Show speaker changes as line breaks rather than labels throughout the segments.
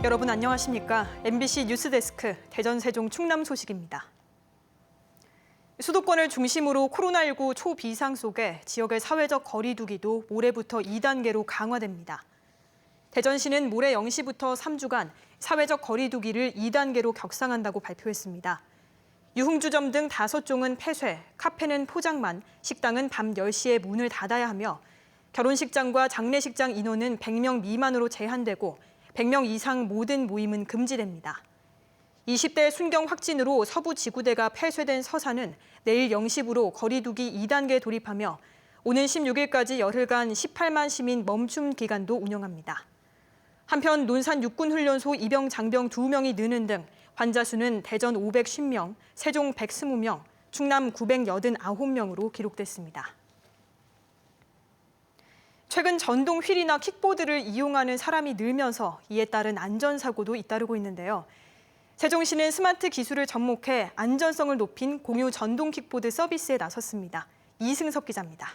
여러분 안녕하십니까? MBC 뉴스데스크 대전, 세종, 충남 소식입니다. 수도권을 중심으로 코로나19 초비상 속에 지역의 사회적 거리 두기도 모레부터 2단계로 강화됩니다. 대전시는 모레 0시부터 3주간 사회적 거리 두기를 2단계로 격상한다고 발표했습니다. 유흥주점 등 5종은 폐쇄, 카페는 포장만, 식당은 밤 10시에 문을 닫아야 하며 결혼식장과 장례식장 인원은 100명 미만으로 제한되고 100명 이상 모든 모임은 금지됩니다. 20대 순경 확진으로 서부지구대가 폐쇄된 서산은 내일 0시부로 거리 두기 2단계 돌입하며 오는 16일까지 열흘간 18만 시민 멈춤 기간도 운영합니다. 한편 논산 육군훈련소 입영 장병 2명이 느는 등 환자 수는 대전 550명, 세종 120명, 충남 989명으로 기록됐습니다. 최근 전동 휠이나 킥보드를 이용하는 사람이 늘면서 이에 따른 안전사고도 잇따르고 있는데요. 세종시는 스마트 기술을 접목해 안전성을 높인 공유 전동 킥보드 서비스에 나섰습니다. 이승석 기자입니다.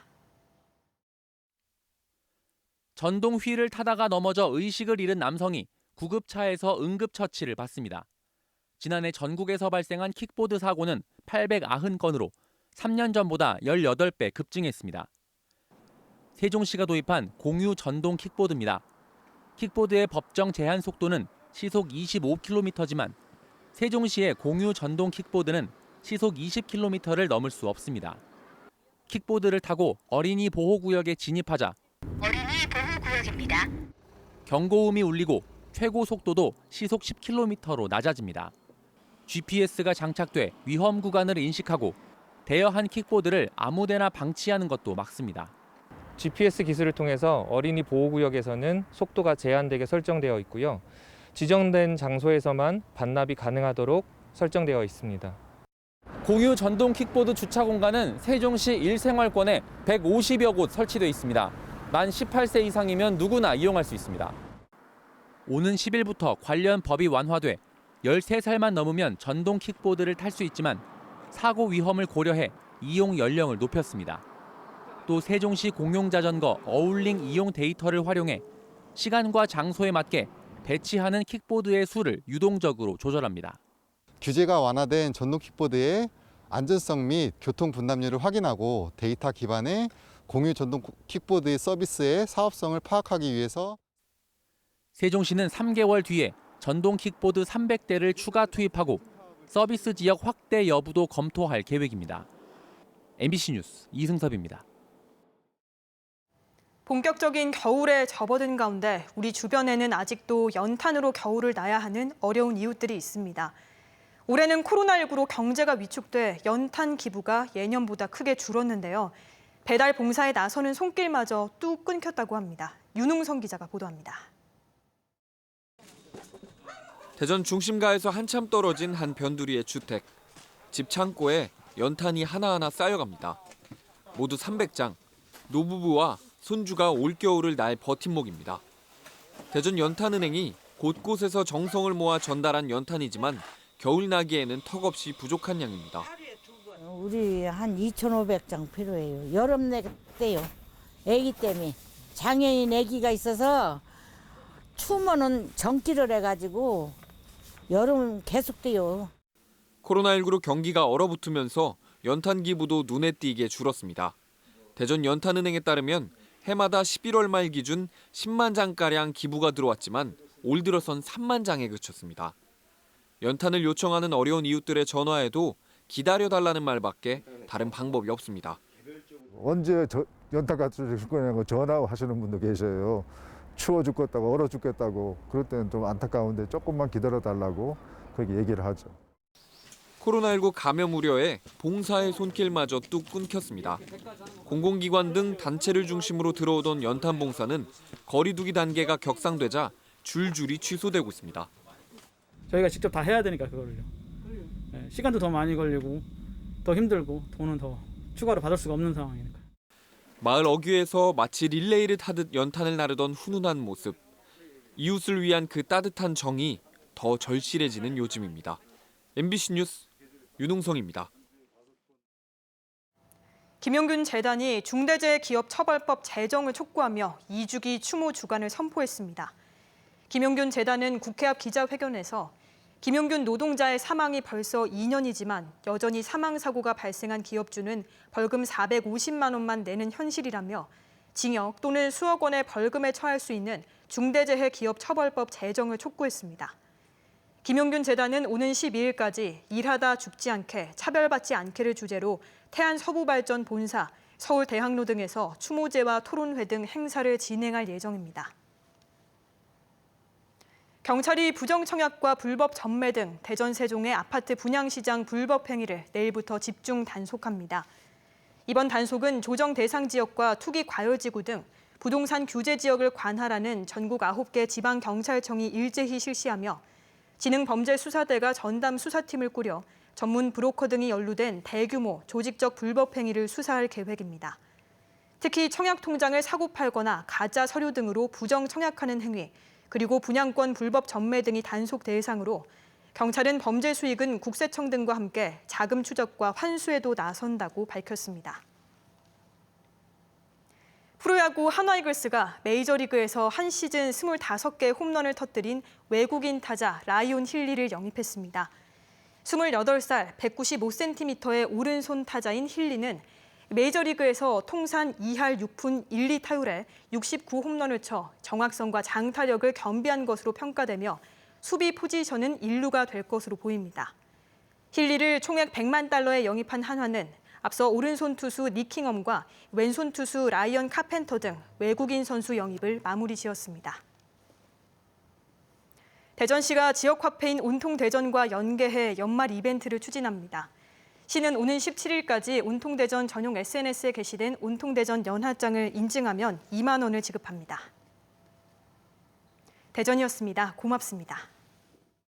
전동 휠을 타다가 넘어져 의식을 잃은 남성이 구급차에서 응급처치를 받습니다. 지난해 전국에서 발생한 킥보드 사고는 890건으로 3년 전보다 18배 급증했습니다. 세종시가 도입한 공유 전동 킥보드입니다. 킥보드의 법정 제한 속도는 시속 25km지만 세종시의 공유 전동 킥보드는 시속 20km를 넘을 수 없습니다. 킥보드를 타고 어린이 보호구역에 진입하자
어린이 보호구역입니다.
경고음이 울리고 최고 속도도 시속 10km로 낮아집니다. GPS가 장착돼 위험 구간을 인식하고 대여한 킥보드를 아무데나 방치하는 것도 막습니다.
GPS 기술을 통해서 어린이 보호구역에서는 속도가 제한되게 설정되어 있고요. 지정된 장소에서만 반납이 가능하도록 설정되어 있습니다.
공유 전동 킥보드 주차 공간은 세종시 일생활권에 150여 곳 설치되어 있습니다. 만 18세 이상이면 누구나 이용할 수 있습니다. 오는 10일부터 관련 법이 완화돼 13살만 넘으면 전동 킥보드를 탈 수 있지만 사고 위험을 고려해 이용 연령을 높였습니다. 또 세종시 공용자전거 어울링 이용 데이터를 활용해 시간과 장소에 맞게 배치하는 킥보드의 수를 유동적으로 조절합니다.
규제가 완화된 전동 킥보드의 안전성 및 교통 분담률을 확인하고 데이터 기반의 공유 전동 킥보드의 서비스의 사업성을 파악하기 위해서
세종시는 3개월 뒤에 전동 킥보드 300대를 추가 투입하고 서비스 지역 확대 여부도 검토할 계획입니다. MBC 뉴스 이승섭입니다.
본격적인 겨울에 접어든 가운데 우리 주변에는 아직도 연탄으로 겨울을 나야 하는 어려운 이웃들이 있습니다. 올해는 코로나19로 경제가 위축돼 연탄 기부가 예년보다 크게 줄었는데요. 배달 봉사에 나서는 손길마저 뚝 끊겼다고 합니다. 윤웅성 기자가 보도합니다.
대전 중심가에서 한참 떨어진 한 변두리의 주택. 집 창고에 연탄이 하나하나 쌓여갑니다. 모두 300장. 노부부와 손주가 올겨울을 날 버팀목입니다. 대전 연탄은행이 곳곳에서 정성을 모아 전달한 연탄이지만 겨울 나기에는 턱없이 부족한 양입니다.
우리 한 2,500장 필요해요. 여름 때요. 아기 때문에. 장애인 아기가 있어서 추우면은 전기를 해가지고 여름 계속 돼요.
코로나19로 경기가 얼어붙으면서 연탄 기부도 눈에 띄게 줄었습니다. 대전 연탄은행에 따르면 해마다 11월 말 기준 10만 장가량 기부가 들어왔지만 올 들어선 3만 장에 그쳤습니다. 연탄을 요청하는 어려운 이웃들의 전화에도 기다려달라는 말밖에 다른 방법이 없습니다.
언제 연탄 갖다 줄 거냐고 전화하시는 분도 계셔요. 추워 죽겠다고 얼어 죽겠다고 그럴 때는 좀 안타까운데 조금만 기다려달라고 그렇게 얘기를 하죠.
코로나19 감염 우려에 봉사의 손길마저 뚝 끊겼습니다. 공공기관 등 단체를 중심으로 들어오던 연탄 봉사는 거리 두기 단계가 격상되자 줄줄이 취소되고 있습니다.
저희가 직접 다 해야 되니까 그거를요. 네, 시간도 더 많이 걸리고 더 힘들고 돈은 더 추가로 받을 수가 없는 상황이니까.
마을 어귀에서 마치 릴레이를 타듯 연탄을 나르던 훈훈한 모습. 이웃을 위한 그 따뜻한 정이 더 절실해지는 요즘입니다. MBC 뉴스 윤웅성입니다.
김용균 재단이 중대재해기업처벌법 제정을 촉구하며 2주기 추모 주간을 선포했습니다. 김용균 재단은 국회 앞 기자회견에서 김용균 노동자의 사망이 벌써 2년이지만 여전히 사망사고가 발생한 기업주는 벌금 450만 원만 내는 현실이라며 징역 또는 수억 원의 벌금에 처할 수 있는 중대재해기업처벌법 제정을 촉구했습니다. 김용균 재단은 오는 12일까지 일하다 죽지 않게, 차별받지 않게를 주제로 태안서부발전 본사, 서울대학로 등에서 추모제와 토론회 등 행사를 진행할 예정입니다. 경찰이 부정청약과 불법 전매 등 대전 세종의 아파트 분양시장 불법 행위를 내일부터 집중 단속합니다. 이번 단속은 조정 대상 지역과 투기 과열지구 등 부동산 규제 지역을 관할하는 전국 9개 지방경찰청이 일제히 실시하며 지능범죄수사대가 전담 수사팀을 꾸려 전문 브로커 등이 연루된 대규모 조직적 불법 행위를 수사할 계획입니다. 특히 청약 통장을 사고 팔거나 가짜 서류 등으로 부정 청약하는 행위, 그리고 분양권 불법 전매 등이 단속 대상으로 경찰은 범죄 수익은 국세청 등과 함께 자금 추적과 환수에도 나선다고 밝혔습니다. 프로야구 한화이글스가 메이저리그에서 한 시즌 25개 홈런을 터뜨린 외국인 타자 라이온 힐리를 영입했습니다. 28살 195cm의 오른손 타자인 힐리는 메이저리그에서 통산 2할 6푼 1리타율에 69홈런을 쳐 정확성과 장타력을 겸비한 것으로 평가되며 수비 포지션은 1루가 될 것으로 보입니다. 힐리를 총액 100만 달러에 영입한 한화는 앞서 오른손 투수 니킹엄과 왼손 투수 라이언 카펜터 등 외국인 선수 영입을 마무리 지었습니다. 대전시가 지역화폐인 온통대전과 연계해 연말 이벤트를 추진합니다. 시는 오는 17일까지 온통대전 전용 SNS에 게시된 온통대전 연하장을 인증하면 2만 원을 지급합니다. 대전이었습니다. 고맙습니다.